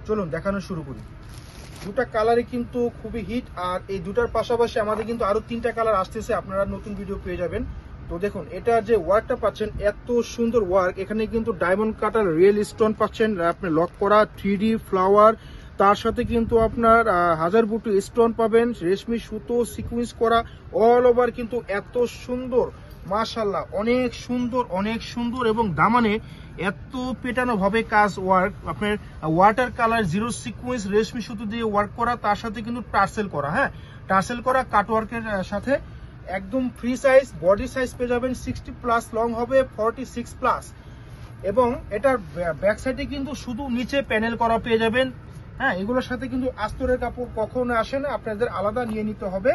চলুন দেখানো শুরু করি। দুটা কালারই কিন্তু খুবই হিট, আর এই দুটার পাশাপাশি আমাদের কিন্তু আরো তিনটা কালার আসতেছে, আপনারা নতুন ভিডিও পেয়ে যাবেন। তো দেখুন, এটা যে ওয়ার্কটা পাচ্ছেন এত সুন্দর ওয়ার্ক, এখানে কিন্তু ডায়মন্ড কাটার রিয়েল স্টোন পাচ্ছেন, আপনি লক করা 3D ফ্লাওয়ার, তার সাথে কিন্তু আপনার হাজার বুটি স্টোন পাবেন, রেশমি সুতো সিকুয়েন্স করা অল ওভার, কিন্তু এত সুন্দর মাশাআল্লাহ, অনেক সুন্দর এবং দামানে এত পেটানো ভাবে কাজ ওয়ার্ক, আপনার ওয়াটার কালার জিরো সিকুয়েন্স রেশমি সুতো দিয়ে ওয়ার্ক করা, তার সাথে কিন্তু টার্সেল করা, হ্যাঁ টার্সেল করা কাটওয়ার্কের সাথে একদম ফ্রি সাইজ, বডি সাইজ পেয়ে যাবেন 60+, লং হবে 46+, এবং এটার ব্যাক সাইডে কিন্তু শুধু নিচে প্যানেল করা পেয়ে যাবেন। হ্যাঁ, এগুলোর সাথে কিন্তু আস্তরের কাপড় কখনো আসে না, আপনাদের আলাদা নিয়ে নিতে হবে।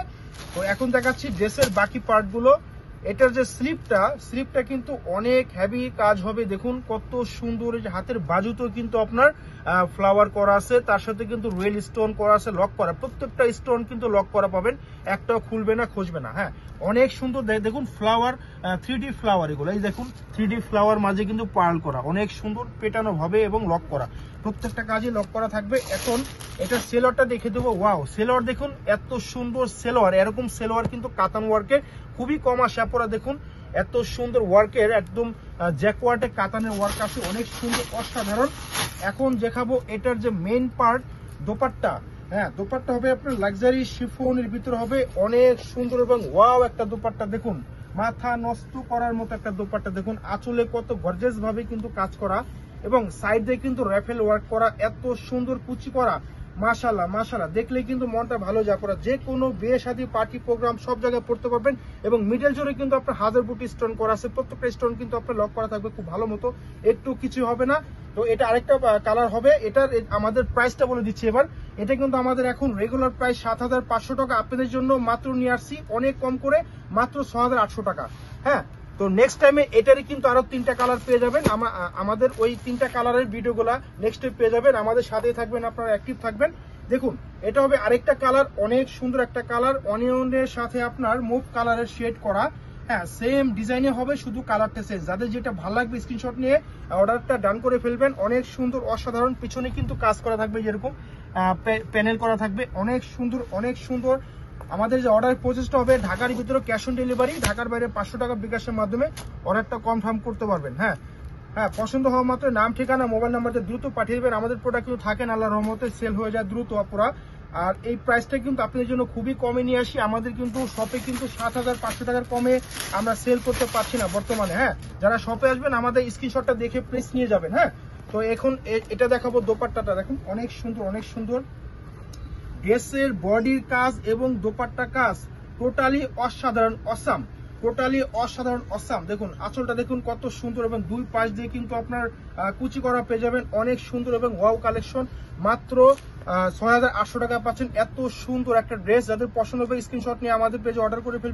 তো এখন দেখাচ্ছি ড্রেসের বাকি পার্টগুলো। এটার যে স্লিপটা কিন্তু অনেক হেভি কাজ হবে, দেখুন কত সুন্দর, এই যে হাতের বাজুতেও কিন্তু আপনার ফ্লাওয়ার করা আছে, তার সাথে কিন্তু রিয়েল স্টোন করা আছে, লক করা, প্রত্যেকটা স্টোন কিন্তু লক করা পাবেন, একটাও খুলবে না খসবে না। হ্যাঁ, অনেক সুন্দর দেখুন ফ্লাওয়ার, 3D ফ্লাওয়ার, এগুলো এই দেখুন 3D ফ্লাওয়ার মাঝে কিন্তু পার্ল করা, অনেক সুন্দর পেটানো ভাবে এবং লক করা, প্রত্যেকটা কাজে লক করা থাকবে। এখন এটা সেলোয়ারটা দেখে দেবো। ওয়াও, সেলোয়ার দেখুন এত সুন্দর সেলোয়ার, এরকম সেলোয়ার কিন্তু কাতান ওয়ার্কের খুবই কম আসে, আপনারা দেখুন এত সুন্দর ওয়ার্কের একদম জ্যাকওয়ার্ডে কাতানের ওয়ার্ক আছে, অনেক সুন্দর অসাধারণ। এখন দেখাবো এটার যে মেইন পার্ট, দোপাট্টা। হ্যাঁ, দোপাট্টা হবে আপনার লাক্সারি শিফনের ভিতরে হবে, অনেক সুন্দর এবং ওয়াও একটা দোপাট্টা, দেখুন মাথা নষ্ট করার মতো একটা দোপাট্টা, দেখুন আঁচলে কত গর্জিয়াস ভাবে কিন্তু কাজ করা, এবং সাইডে কিন্তু র্যাফেল ওয়ার্ক করা, এত সুন্দর কুচি করা, মাশাআল্লাহ দেখলে কিন্তু মনটা ভালো যায়। আপনারা যে কোনো বিয়ে শাদী পার্টি প্রোগ্রাম সব জায়গায় পড়তে পারবেন, এবং মিডল জোরে কিন্তু আপনার হাজার বুটি স্টোন করা আছে, প্রত্যেকটা স্টোন কিন্তু আপনার লক করা থাকবে খুব ভালো মতো, একটু কিছু হবে না। তো এটা আরেকটা কালার হবে, এটার আমাদের প্রাইসটা বলে দিচ্ছি এবার। এটা কিন্তু আমাদের এখন রেগুলার প্রাইস 7,500 টাকা, আপনাদের জন্য মাত্র নিয়ে আসছি অনেক কম করে, মাত্র 6,800 টাকা। হ্যাঁ, তো নেক্সট টাইমে এটারই কিন্তু আরো তিনটা কালার পেয়ে যাবেন, আমাদের ওই তিনটা কালারের ভিডিওগুলা নেক্সট পেয়ে যাবেন, আমাদের সাথেই থাকবেন, আপনারা অ্যাক্টিভ থাকবেন। দেখুন, এটা হবে আরেকটা কালার, অনেক সুন্দর একটা কালার, অনিয়নের সাথে আপনার মুভ কালারের শেড করা। হ্যাঁ, সেম ডিজাইনে হবে, শুধু কালারটা চেঞ্জ। যাদের যেটা ভালো লাগবে স্ক্রিনশট নিয়ে অর্ডারটা ডান করে ফেলবেন। অনেক সুন্দর অসাধারণ, পিছনে কিন্তু কাজ করা থাকবে, যেরকম প্যানেল করা থাকবে, অনেক সুন্দর। আমাদের যে অর্ডার প্রসেসটা হবে, ঢাকার ভিতরে ক্যাশ অন ডেলিভারি, ঢাকার বাইরে 500 টাকা বিকাশের মাধ্যমে অর্ডারটা কনফার্ম করতে পারবেন। হ্যাঁ, পছন্দ হওয়া মাত্র নাম, ঠিকানা, মোবাইল নাম্বারটা দ্রুত পাঠিয়ে দেবেন। আমাদের প্রোডাক্ট কিন্তু থাকেন আল্লাহর রহমতে, সেল হয়ে যায় দ্রুত আপুরা। আর এই প্রাইসটা কিন্তু আপনাদের জন্য খুবই কমে নিয়ে আসি, আমাদের কিন্তু শপে কিন্তু 7,500 টাকার কমে আমরা সেল করতে পারছি না বর্তমানে। হ্যাঁ, যারা শপে আসবেন আমাদের স্ক্রিনশটটা দেখে প্লিজ নিয়ে যাবেন। হ্যাঁ, তো এখন এটা দেখাবো দোপাট্টাটা, দেখুন অনেক সুন্দর ড্রেসের বডির কাজ এবং দোপাট্টা কাজ টোটালি অসাধারণ। দেখুন আঁচলটা দেখুন কত সুন্দর, এবং দুই পাশ দিয়ে কিন্তু আপনার কুচি করা পেয়ে যাবেন, অনেক সুন্দর এবং ওয়াও কালেকশন। মাত্র 6,800 টাকা পাচ্ছেন এত সুন্দর একটা ড্রেস। যাদের পছন্দ হবে স্ক্রিনশট নিয়ে আমাদের পেজে অর্ডার করে ফেলবেন।